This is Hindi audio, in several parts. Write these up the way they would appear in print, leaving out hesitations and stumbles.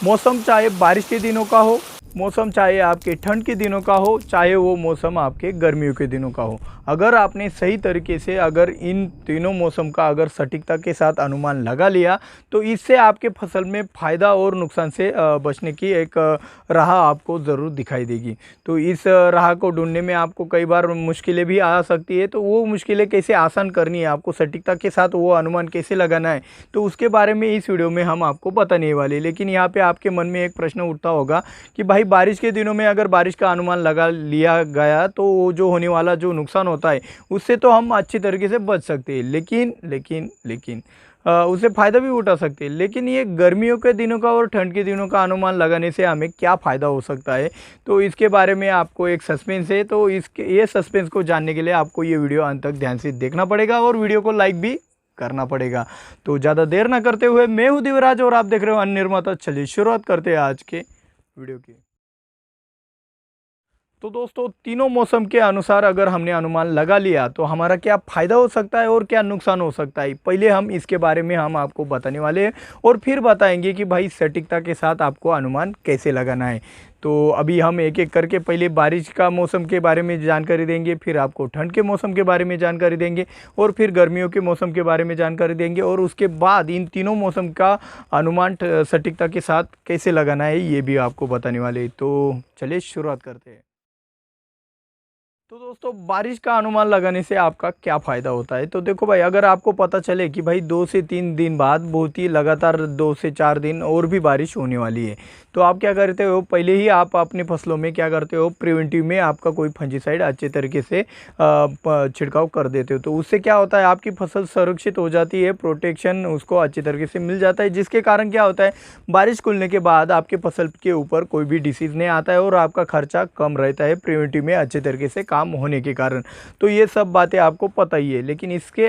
मौसम चाहे बारिश के दिनों का हो, मौसम चाहे आपके ठंड के दिनों का हो, चाहे वो मौसम आपके गर्मियों के दिनों का हो, अगर आपने सही तरीके से अगर इन तीनों मौसम का अगर सटीकता के साथ अनुमान लगा लिया तो इससे आपके फसल में फ़ायदा और नुकसान से बचने की एक राह आपको ज़रूर दिखाई देगी। तो इस राह को ढूंढने में आपको कई बार मुश्किलें भी आ सकती है, तो वो मुश्किलें कैसे आसान करनी है, आपको सटीकता के साथ वो अनुमान कैसे लगाना है, तो उसके बारे में इस वीडियो में हम आपको बताने वाले। लेकिन यहाँ पे आपके मन में एक प्रश्न उठता होगा कि भाई बारिश के दिनों में अगर बारिश का अनुमान लगा लिया गया तो वो जो होने वाला जो नुकसान होता है उससे तो हम अच्छी तरीके से बच सकते हैं, लेकिन उससे फ़ायदा भी उठा सकते हैं। लेकिन ये गर्मियों के दिनों का और ठंड के दिनों का अनुमान लगाने से हमें क्या फ़ायदा हो सकता है, तो इसके बारे में आपको एक सस्पेंस है। तो ये सस्पेंस को जानने के लिए आपको ये वीडियो अंत तक ध्यान से देखना पड़ेगा और वीडियो को लाइक भी करना पड़ेगा। तो ज़्यादा देर ना करते हुए, मैं हूँ दिवराज और आप देख रहे हो अन्य निर्माता। चलिए शुरुआत करते हैं आज के वीडियो की। तो दोस्तों, तीनों मौसम के अनुसार अगर हमने अनुमान लगा लिया तो हमारा क्या फ़ायदा हो सकता है और क्या नुकसान हो सकता है, पहले हम इसके बारे में हम आपको बताने वाले हैं और फिर बताएंगे कि भाई सटीकता के साथ आपको अनुमान कैसे लगाना है। तो अभी हम एक एक करके पहले बारिश का मौसम के बारे में जानकारी देंगे, फिर आपको ठंड के मौसम के बारे में जानकारी देंगे और फिर गर्मियों के मौसम के बारे में जानकारी देंगे और उसके बाद इन तीनों मौसम का अनुमान सटीकता के साथ कैसे लगाना है ये भी आपको बताने वाले। तो चलिए शुरुआत करते हैं। तो दोस्तों, बारिश का अनुमान लगाने से आपका क्या फ़ायदा होता है, तो देखो भाई, अगर आपको पता चले कि भाई 2 से 3 दिन बाद बहुत ही लगातार 2 से 4 दिन और भी बारिश होने वाली है, तो आप क्या करते हो, पहले ही आप अपने फसलों में क्या करते हो, प्रिवेंटिव में आपका कोई फंजीसाइड अच्छे तरीके से छिड़काव कर देते हो। तो उससे क्या होता है, आपकी फसल सुरक्षित हो जाती है, प्रोटेक्शन उसको अच्छे तरीके से मिल जाता है, जिसके कारण क्या होता है, बारिश खुलने के बाद आपके फसल के ऊपर कोई भी डिसीज़ नहीं आता है और आपका खर्चा कम रहता है प्रिवेंटिव में अच्छे तरीके से काम होने के कारण। तो ये सब बातें आपको पता ही है। लेकिन इससे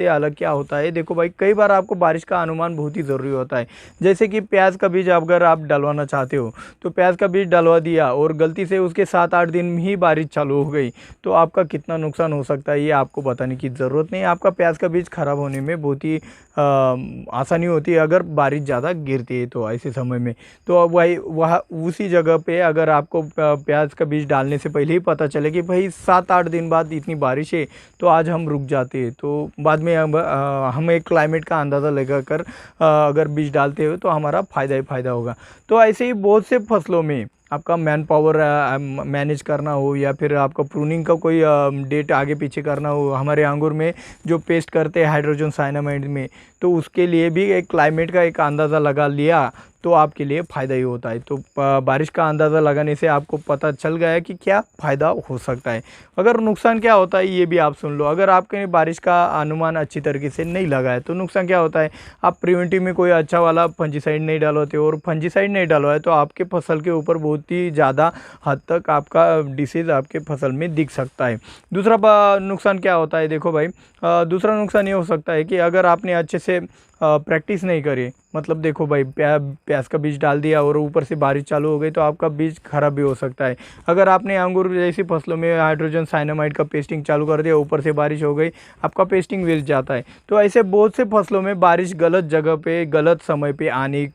अलग क्या होता है, देखो भाई, कई बार आपको बारिश का अनुमान बहुत ही ज़रूरी होता है। जैसे कि प्याज का बीज अगर आप डलवाना चाहते हो तो प्याज का बीज डलवा दिया और गलती से उसके 7-8 दिन में ही बारिश चालू हो गई तो आपका कितना नुकसान हो सकता है ये आपको बताने की ज़रूरत नहीं है। आपका प्याज का बीज खराब होने में बहुत ही आसानी होती है अगर बारिश ज़्यादा गिरती है तो ऐसे समय में। तो अब वह उसी जगह पे अगर आपको प्याज का बीज डालने से पहले ही पता चले कि भाई 7-8 दिन बाद इतनी बारिश है तो आज हम रुक जाते हैं, तो बाद में हम एक क्लाइमेट का अंदाज़ा लगा कर अगर बीज डालते हो तो हमारा फ़ायदा ही फ़ायदा होगा। तो ऐसे ही बहुत से फसलों में आपका मैन पावर मैनेज करना हो या फिर आपका प्रूनिंग का कोई डेट आगे पीछे करना हो, हमारे अंगूर में जो पेस्ट करते हैं हाइड्रोजन साइनामाइड में, तो उसके लिए भी एक क्लाइमेट का एक अंदाज़ा लगा लिया तो आपके लिए फ़ायदा ही होता है। तो बारिश का अंदाज़ा लगाने से आपको पता चल गया कि क्या फ़ायदा हो सकता है। अगर नुकसान क्या होता है ये भी आप सुन लो। अगर आपने बारिश का अनुमान अच्छी तरीके से नहीं लगाया तो नुकसान क्या होता है, आप प्रिवेंटिव में कोई अच्छा वाला फंजीसाइड नहीं डालवाते और फंजीसाइड नहीं डालवाए तो आपके फसल के ऊपर बहुत ही ज़्यादा हद तक आपका डिसीज़ आपके फसल में दिख सकता है। दूसरा नुकसान क्या होता है, देखो भाई, दूसरा नुकसान ये हो सकता है कि अगर आपने अच्छे से प्रैक्टिस नहीं करी, मतलब देखो भाई, प्याज का बीज डाल दिया और ऊपर से बारिश चालू हो गई तो आपका बीज खराब भी हो सकता है। अगर आपने अंगूर जैसी फसलों में हाइड्रोजन साइनामाइड का पेस्टिंग चालू कर दिया, ऊपर से बारिश हो गई, आपका पेस्टिंग वेस्ट जाता है। तो ऐसे बहुत से फसलों में बारिश गलत जगह पे गलत समय पे आने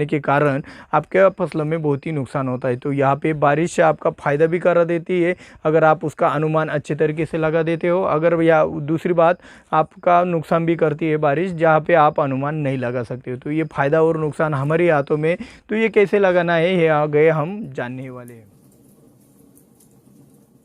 के कारण आपके फसलों में बहुत ही नुकसान होता है। तो यहाँ पे बारिश आपका फ़ायदा भी करा देती है अगर आप उसका अनुमान अच्छे तरीके से लगा देते हो, अगर या दूसरी बात आपका नुकसान भी करती है बारिश जहाँ पे आप अनुमान नहीं लगा सकते हो। तो ये फ़ायदा और नुकसान हमारे हाथों में, तो ये कैसे लगाना है ये आगे हम जानने वाले हैं।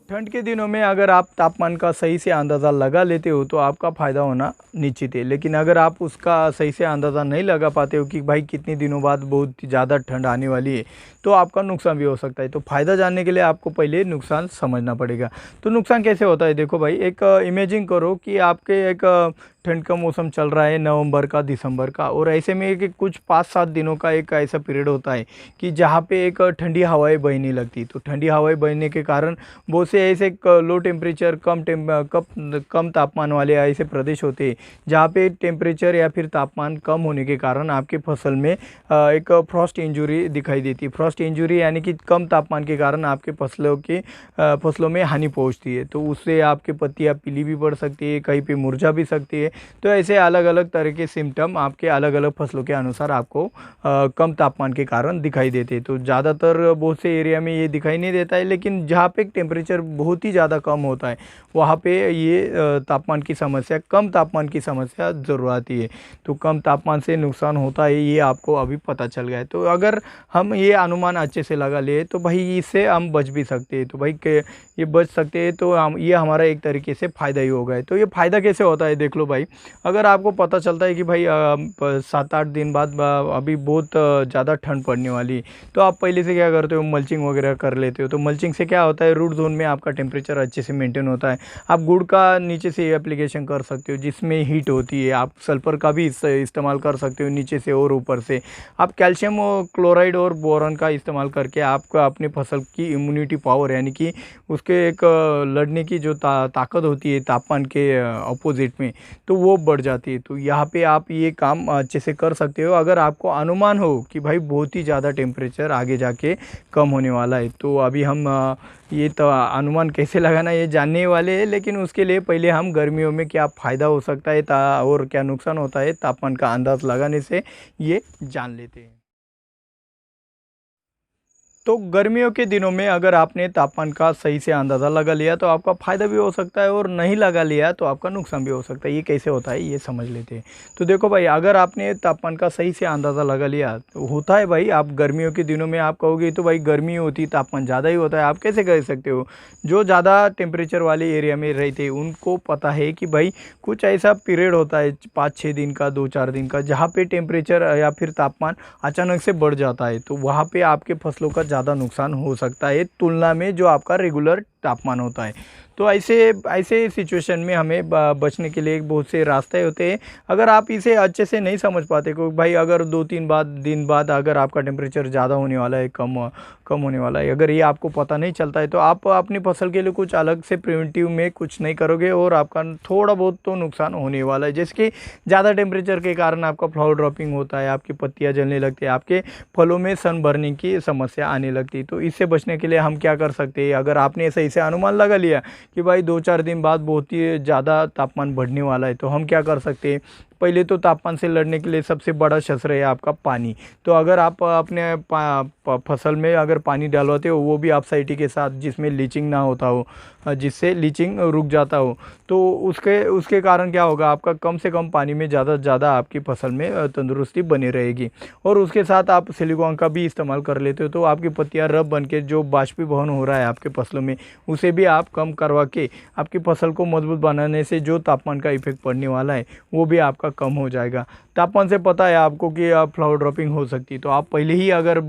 ठंड के दिनों में अगर आप तापमान का सही से अंदाज़ा लगा लेते हो तो आपका फ़ायदा होना निश्चित है। लेकिन अगर आप उसका सही से अंदाज़ा नहीं लगा पाते हो कि भाई कितने दिनों बाद बहुत ज़्यादा ठंड आने वाली है तो आपका नुकसान भी हो सकता है। तो फ़ायदा जानने के लिए आपको पहले नुकसान समझना पड़ेगा। तो नुकसान कैसे होता है, देखो भाई, एक इमेजिन करो कि आपके एक ठंड का मौसम चल रहा है नवंबर का, दिसंबर का, और ऐसे में एक कुछ 5-7 दिनों का एक ऐसा पीरियड होता है कि जहाँ पे एक ठंडी हवाएं बहने लगती। तो ठंडी हवाएं बहने के कारण बहुत से ऐसे लो टेम्परेचर कम तापमान वाले ऐसे प्रदेश होते हैं जहाँ पे टेम्परेचर या फिर तापमान कम होने के कारण आपके फसल में एक फ्रॉस्ट इंजुरी दिखाई देती है। फ्रॉस्ट इंजुरी यानी कि कम तापमान के कारण आपके फसलों में हानि पहुँचती है। तो उससे आपकी पत्तियाँ पीली भी पड़ सकती है, कहीं पे मुरझा भी सकती है तो ऐसे अलग अलग तरह के सिम्टम आपके अलग अलग फसलों के अनुसार आपको कम तापमान के कारण दिखाई देते हैं। तो ज़्यादातर बहुत से एरिया में ये दिखाई नहीं देता है, लेकिन जहाँ पे टेम्परेचर बहुत ही ज़्यादा कम होता है वहाँ पे ये तापमान की समस्या, कम तापमान की समस्या ज़रूर आती है। तो कम तापमान से नुकसान होता है ये आपको अभी पता चल गया है। तो अगर हम ये अनुमान अच्छे से लगा ले तो भाई इससे हम बच भी सकते हैं। तो भाई ये बच सकते हैं तो हम, ये हमारा एक तरीके से फ़ायदा ही होगा। तो ये फ़ायदा कैसे होता है देख लो भाई। अगर आपको पता चलता है कि भाई 7-8 दिन बाद अभी बहुत ज़्यादा ठंड पड़ने वाली, तो आप पहले से क्या करते हो, मल्चिंग वगैरह कर लेते हो। तो मल्चिंग से क्या होता है, रूट जोन में आपका टेम्परेचर अच्छे से मेंटेन होता है। आप गुड़ का नीचे से एप्लीकेशन कर सकते हो जिसमें हीट होती है। आप सल्फर का भी इस्तेमाल कर सकते हो नीचे से और ऊपर से। आप कैल्शियम और क्लोराइड और बोरॉन का इस्तेमाल करके आपका अपने फसल की इम्यूनिटी पावर, यानी कि उसके एक लड़ने की जो ताकत होती है तापमान के अपोजिट में, तो वो बढ़ जाती है। तो यहाँ पे आप ये काम अच्छे से कर सकते हो अगर आपको अनुमान हो कि भाई बहुत ही ज़्यादा टेम्परेचर आगे जाके कम होने वाला है। तो अभी हम ये तो अनुमान कैसे लगाना ये जानने वाले हैं, लेकिन उसके लिए पहले हम गर्मियों में क्या फ़ायदा हो सकता है और क्या नुकसान होता है तापमान का अंदाज़ लगाने से ये जान लेते हैं। तो गर्मियों के दिनों में अगर आपने तापमान का सही से अंदाज़ा लगा लिया तो आपका फ़ायदा भी हो सकता है, और नहीं लगा लिया तो आपका नुकसान भी हो सकता है। ये कैसे होता है ये समझ लेते हैं। तो देखो भाई, अगर आपने तापमान का सही से अंदाज़ा लगा लिया तो होता है भाई, आप गर्मियों के दिनों में आप कहोगे तो भाई गर्मी होती तापमान ज़्यादा ही होता है, आप कैसे कह सकते हो। जो ज़्यादा टेम्परेचर वाले एरिया में रहते हैं उनको पता है कि भाई कुछ ऐसा पीरियड होता है 5-6 दिन का, 2-4 दिन का, जहाँ पे टेम्परेचर या फिर तापमान अचानक से बढ़ जाता है। तो वहाँ पे आपके फसलों का ज़्यादा नुकसान हो सकता है तुलना में जो आपका रेगुलर तापमान होता है। तो ऐसे ऐसे सिचुएशन में हमें बचने के लिए बहुत से रास्ते होते हैं। अगर आप इसे अच्छे से नहीं समझ पाते को भाई, अगर 2-3 दिन बाद अगर आपका टेम्परेचर ज़्यादा होने वाला है, कम होने वाला है, अगर ये आपको पता नहीं चलता है तो आप अपनी फसल के लिए कुछ अलग से प्रिवेंटिव में कुछ नहीं करोगे और आपका थोड़ा बहुत तो नुकसान होने वाला है। जैसे कि ज़्यादा टेम्परेचर के कारण आपका फ्लावर ड्रॉपिंग होता है, आपकी पत्तियाँ जलने लगती है, आपके फलों में सन बर्निंग की समस्या आने लगती है। तो इससे बचने के लिए हम क्या कर सकते हैं, अगर आपने सही से अनुमान लगा लिया कि भाई 2-4 दिन बाद बहुत ही ज़्यादा तापमान बढ़ने वाला है, तो हम क्या कर सकते हैं। पहले तो तापमान से लड़ने के लिए सबसे बड़ा शस्त्र है आपका पानी। तो अगर आप अपने फसल में अगर पानी डालवाते हो वो भी आप साइटी के साथ, जिसमें लीचिंग ना होता हो, जिससे लीचिंग रुक जाता हो, तो उसके कारण क्या होगा, आपका कम से कम पानी में ज़्यादा से ज़्यादा आपकी फसल में तंदुरुस्ती बनी रहेगी। और उसके साथ आप सिलिकॉन का भी इस्तेमाल कर लेते हो, तो आपकी पत्तियाँ रब बन के जो बाष्पीभवन हो रहा है आपके फसलों में, उसे भी आप कम करवा के आपकी फसल को मजबूत बनाने से जो तापमान का इफेक्ट पड़ने वाला है वो भी आपका कम हो जाएगा। तापमान से पता है आपको कि फ्लावर ड्रॉपिंग हो सकती है, तो आप पहले ही अगर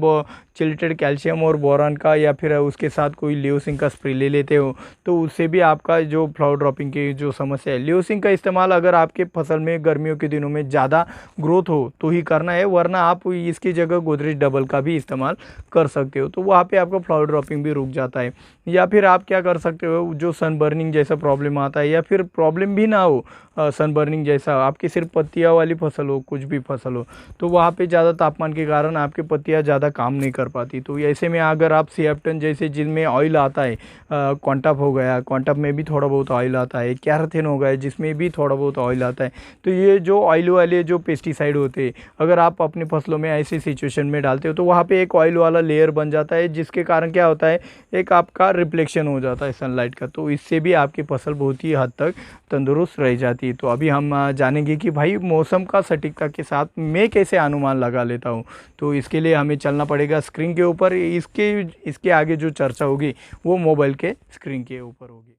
चिल्टेड कैल्शियम और बोरान का या फिर उसके साथ कोई लियोसिन का स्प्रे ले लेते हो, तो उससे भी आपका जो फ्लावर ड्रॉपिंग की जो समस्या है, लियोसिन का इस्तेमाल अगर आपके फसल में गर्मियों के दिनों में ज़्यादा ग्रोथ हो तो ही करना है, वरना आप इसकी जगह गोदरेज डबल का भी इस्तेमाल कर सकते हो। तो वहाँ पे आपका फ्लावर ड्रॉपिंग भी रुक जाता है। या फिर आप क्या कर सकते हो, जो सन बर्निंग जैसा प्रॉब्लम आता है या फिर प्रॉब्लम भी ना हो, सन बर्निंग जैसा आपकी सिर्फ पत्तियाँ वाली फसल हो, कुछ भी फसल हो, तो वहाँ पे ज़्यादा तापमान के कारण आपकी पत्तियाँ ज़्यादा काम नहीं कर पाती। तो ऐसे में अगर आप सिएप्टन जैसे जिनमें ऑयल आता है, क्वांटप हो गया, क्वांटप में भी थोड़ा बहुत ऑयल आता है, कैराथिन हो गया जिसमें भी थोड़ा बहुत ऑयल आता है, तो ये जो ऑयल वाले जो पेस्टिसाइड होते हैं अगर आप अपनी फसलों में ऐसी सिचुएशन में डालते हो तो वहाँ पे एक ऑयल वाला लेयर बन जाता है, जिसके कारण क्या होता है, एक आपका रिफ्लेक्शन हो जाता है सनलाइट का। तो इससे भी आपकी फसल बहुत ही हद तक तंदुरुस्त रह जाती है। तो अभी हम जानेंगे कि भाई मौसम का सटीकता के साथ मैं कैसे अनुमान लगा लेता हूँ। तो इसके लिए हमें चलना पड़ेगा स्क्रीन के ऊपर। इसके आगे जो चर्चा होगी वो मोबाइल के स्क्रीन के ऊपर होगी।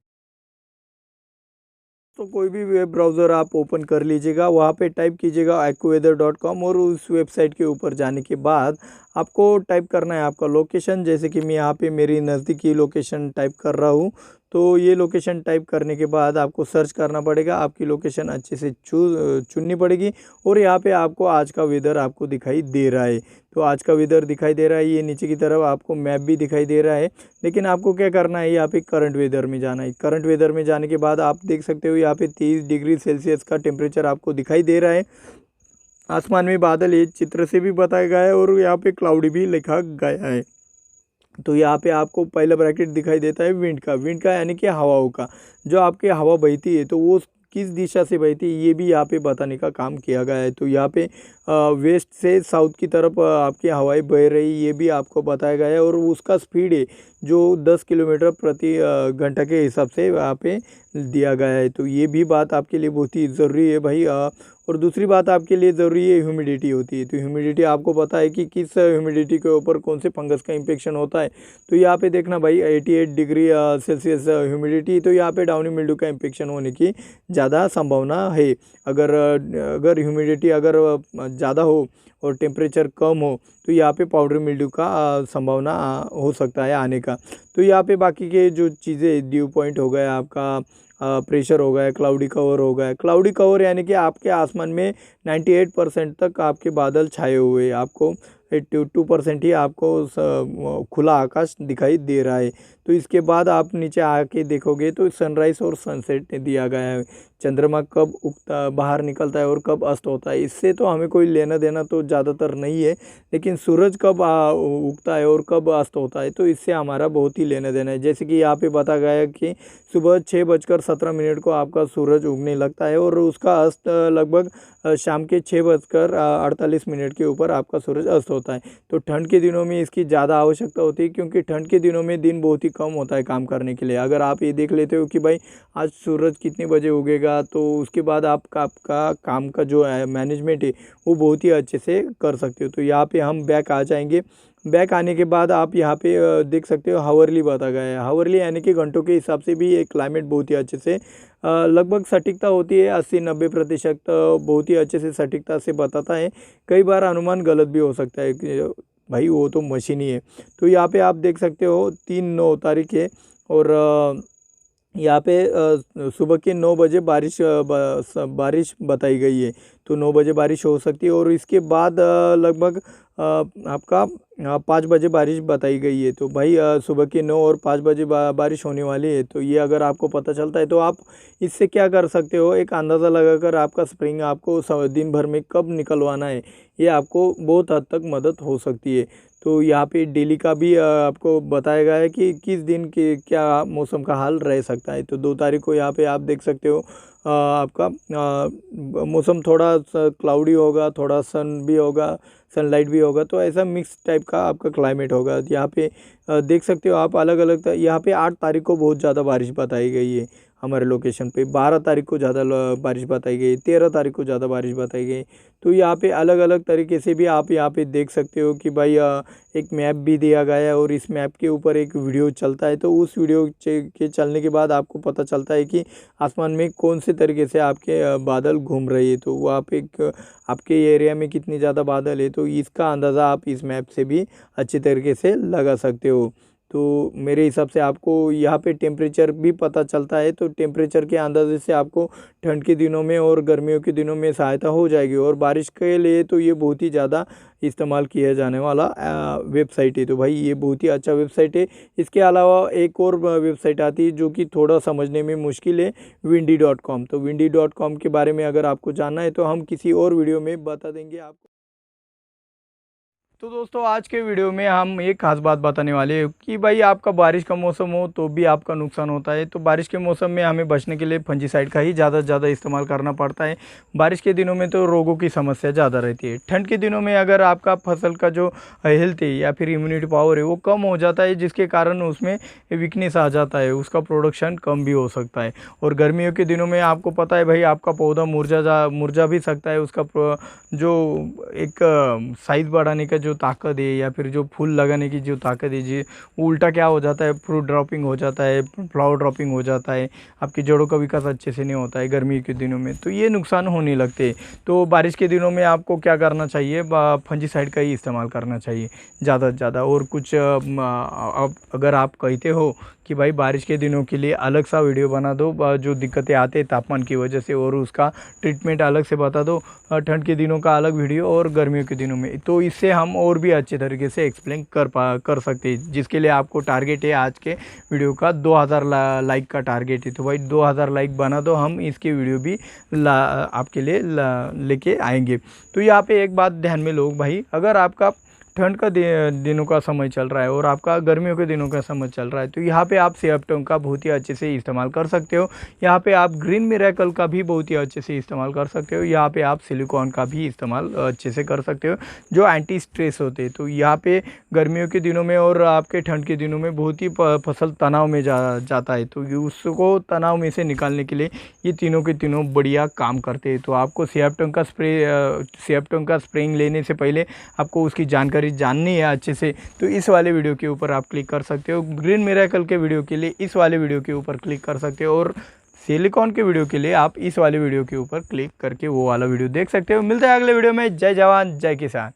तो कोई भी वेब ब्राउज़र आप ओपन कर लीजिएगा, वहाँ पे टाइप कीजिएगा accuweather.com, और उस वेबसाइट के ऊपर जाने के बाद आपको टाइप करना है आपका लोकेशन। जैसे कि मैं यहाँ पे मेरी नज़दीकी लोकेशन टाइप कर रहा हूँ। तो ये लोकेशन टाइप करने के बाद आपको सर्च करना पड़ेगा, आपकी लोकेशन अच्छे से चुननी पड़ेगी, और यहाँ पे आपको आज का वेदर आपको दिखाई दे रहा है। तो आज का वेदर दिखाई दे रहा है, ये नीचे की तरफ आपको मैप भी दिखाई दे रहा है। लेकिन आपको क्या करना है, यहाँ पे करंट वेदर में जाना है। करंट वेदर में जाने के बाद आप देख सकते हो यहाँ पे 30 डिग्री सेल्सियस का टेम्परेचर आपको दिखाई दे रहा है। आसमान में बादल ये चित्र से भी बताया गया है, और यहाँ पे क्लाउडी भी लिखा गया है। तो यहाँ पे आपको पहला ब्रैकेट दिखाई देता है विंड का यानी कि हवाओं का। जो आपकी हवा बहती है तो वो किस दिशा से बहती है ये भी यहाँ पे बताने का काम किया गया है। तो यहाँ पे वेस्ट से साउथ की तरफ आपकी हवाएं बह रही ये भी आपको बताया गया है, और उसका स्पीड है जो 10 किलोमीटर प्रति घंटा के हिसाब से यहाँ पे दिया गया है। तो ये भी बात आपके लिए बहुत ही ज़रूरी है भाई। और दूसरी बात आपके लिए ज़रूरी है ह्यूमिडिटी होती है। तो ह्यूमिडिटी आपको पता है कि किस ह्यूमिडिटी के ऊपर कौन से फंगस का इन्फेक्शन होता है। तो यहाँ पे देखना भाई 88 डिग्री सेल्सियस ह्यूमिडिटी, तो यहाँ पे डाउनी मिल्ड्यू का इन्फेक्शन होने की ज़्यादा संभावना है। अगर ह्यूमिडिटी अगर ज़्यादा हो और टेम्परेचर कम हो तो यहाँ पे पाउडर मिल्ड्यू का संभावना हो सकता है आने का। तो यहाँ पे बाकी के जो चीज़ें ड्यू पॉइंट हो गया आपका, प्रेशर हो गया, क्लाउडी कवर हो गया। क्लाउडी कवर यानी कि आपके आसमान में 98% तक आपके बादल छाए हुए हैं, आपको 82% ही आपको खुला आकाश दिखाई दे रहा है। तो इसके बाद आप नीचे आके देखोगे तो सनराइज़ और सनसेट दिया गया है, चंद्रमा कब उगता बाहर निकलता है और कब अस्त होता है, इससे तो हमें कोई लेना देना तो ज़्यादातर नहीं है। लेकिन सूरज कब उगता है और कब अस्त होता है तो इससे हमारा बहुत ही लेना देना है। जैसे कि यहाँ पे बताया गया है कि सुबह 6:17 को आपका सूरज उगने लगता है और उसका अस्त लगभग शाम के 6:48 के ऊपर आपका सूरज अस्त होता है। तो ठंड के दिनों में इसकी ज़्यादा आवश्यकता होती है, क्योंकि ठंड के दिनों में दिन बहुत ही कम होता है काम करने के लिए। अगर आप ये देख लेते हो कि भाई आज सूरज कितने बजे उगेगा, तो उसके बाद आपका काम का जो है मैनेजमेंट है वो बहुत ही अच्छे से कर सकते हो। तो यहाँ पे हम बैक आ जाएंगे। बैक आने के बाद आप यहाँ पे देख सकते हो हावरली बताया गया है। हावरली यानी कि घंटों के हिसाब से भी एक क्लाइमेट बहुत ही अच्छे से लगभग सटीकता होती है 80-90% बहुत ही अच्छे से सटीकता से बताता है। कई बार अनुमान गलत भी हो सकता है कि भाई वो तो मशीन ही है। तो यहाँ पे आप देख सकते हो 3/9 तारीख है और यहाँ पे सुबह के 9 बजे बारिश बताई गई है। तो 9 बजे बारिश हो सकती है और इसके बाद लगभग आपका 5 बजे बारिश बताई गई है। तो भाई सुबह के 9 और 5 बजे बारिश होने वाली है। तो ये अगर आपको पता चलता है तो आप इससे क्या कर सकते हो, एक अंदाज़ा लगाकर आपका स्प्रिंग आपको दिन भर में कब निकलवाना है ये आपको बहुत हद तक मदद हो सकती है। तो यहाँ पे डेली का भी आपको बताया गया है कि किस दिन के क्या मौसम का हाल रह सकता है। तो 2 तारीख को यहाँ पे आप देख सकते हो आपका मौसम थोड़ा सा क्लाउडी होगा, थोड़ा सन भी होगा, सनलाइट भी होगा। तो ऐसा मिक्स टाइप का आपका क्लाइमेट होगा। यहाँ पे देख सकते हो आप अलग अलग। यहाँ पे 8 तारीख को बहुत ज़्यादा बारिश बताई गई है हमारे लोकेशन पे, 12 तारीख को ज़्यादा बारिश बताई गई, 13 तारीख को ज़्यादा बारिश बताई गई। तो यहाँ पे अलग अलग तरीके से भी आप यहाँ पे देख सकते हो कि भाई एक मैप भी दिया गया है और इस मैप के ऊपर एक वीडियो चलता है। तो उस वीडियो के चलने के बाद आपको पता चलता है कि आसमान में कौन से तरीके से आपके बादल घूम रहे हैं। तो वो आप एक आपके एरिया में कितनी ज़्यादा बादल है तो इसका अंदाज़ा आप इस मैप से भी अच्छे तरीके से लगा सकते हो। तो मेरे हिसाब से आपको यहाँ पे टेम्परेचर भी पता चलता है। तो टेम्परेचर के अंदाजे से आपको ठंड के दिनों में और गर्मियों के दिनों में सहायता हो जाएगी। और बारिश के लिए तो ये बहुत ही ज़्यादा इस्तेमाल किया जाने वाला वेबसाइट है। तो भाई ये बहुत ही अच्छा वेबसाइट है। इसके अलावा एक और वेबसाइट आती है जो कि थोड़ा समझने में मुश्किल है, windy.com। तो windy.com के बारे में अगर आपको जानना है तो हम किसी और वीडियो में बता देंगे आपको। तो दोस्तों आज के वीडियो में हम एक खास बात बताने वाले हैं कि भाई आपका बारिश का मौसम हो तो भी आपका नुकसान होता है। तो बारिश के मौसम में हमें बचने के लिए फंजीसाइड का ही ज़्यादा से ज़्यादा इस्तेमाल करना पड़ता है। बारिश के दिनों में तो रोगों की समस्या ज़्यादा रहती है। ठंड के दिनों में अगर आपका फसल का जो हेल्थ है या फिर इम्यूनिटी पावर है वो कम हो जाता है, जिसके कारण उसमें वीकनेस आ जाता है, उसका प्रोडक्शन कम भी हो सकता है। और गर्मियों के दिनों में आपको पता है भाई आपका पौधा मुरझा भी सकता है। उसका जो एक साइज़ बढ़ाने का जो ताकत है या फिर जो फूल लगाने की जो ताकत है जी, उल्टा क्या हो जाता है, फ्रूट ड्रॉपिंग हो जाता है, फ्लावर ड्रॉपिंग हो जाता है, आपकी जड़ों का विकास अच्छे से नहीं होता है गर्मी के दिनों में। तो ये नुकसान होने लगते हैं। तो बारिश के दिनों में आपको क्या करना चाहिए, फंजीसाइड का ही इस्तेमाल करना चाहिए ज़्यादा से ज़्यादा। और कुछ अगर आप कहते हो कि भाई बारिश के दिनों के लिए अलग सा वीडियो बना दो, जो दिक्कतें आते हैं तापमान की वजह से और उसका ट्रीटमेंट अलग से बता दो, ठंड के दिनों का अलग वीडियो और गर्मियों के दिनों में, तो इससे हम और भी अच्छे तरीके से एक्सप्लेन कर सकते हैं। जिसके लिए आपको टारगेट है आज के वीडियो का 2000 लाइक का टारगेट है। तो भाई 2000 लाइक बना दो, हम इसकी वीडियो भी आपके लिए लेके आएंगे। तो यहाँ पे एक बात ध्यान में लो भाई, अगर आपका ठंड का दिनों का समय चल रहा है और आपका गर्मियों के दिनों का समय चल रहा है, तो यहाँ पे आप सेफ्टोन का बहुत ही अच्छे से इस्तेमाल कर सकते हो। यहाँ पे आप ग्रीन मिरेकल का भी बहुत ही अच्छे से इस्तेमाल कर सकते हो। यहाँ पे आप सिलिकॉन का भी इस्तेमाल अच्छे से कर सकते हो जो एंटी स्ट्रेस होते हैं। तो यहाँ पे गर्मियों के दिनों में और आपके ठंड के दिनों में बहुत ही फसल तनाव में जाता है, तो उसको तनाव में से निकालने के लिए ये तीनों के तीनों बढ़िया काम करते हैं। तो आपको सेफ्टोन का स्प्रेइंग लेने से पहले आपको उसकी जानकारी जाननी है अच्छे से, तो इस वाले वीडियो के ऊपर आप क्लिक कर सकते हो। ग्रीन मिरेकल के वीडियो के लिए इस वाले वीडियो के ऊपर क्लिक कर सकते हो और सिलिकॉन के वीडियो के लिए आप इस वाले वीडियो के ऊपर क्लिक करके वो वाला वीडियो देख सकते हो। मिलते हैं अगले वीडियो में। जय जवान जय किसान।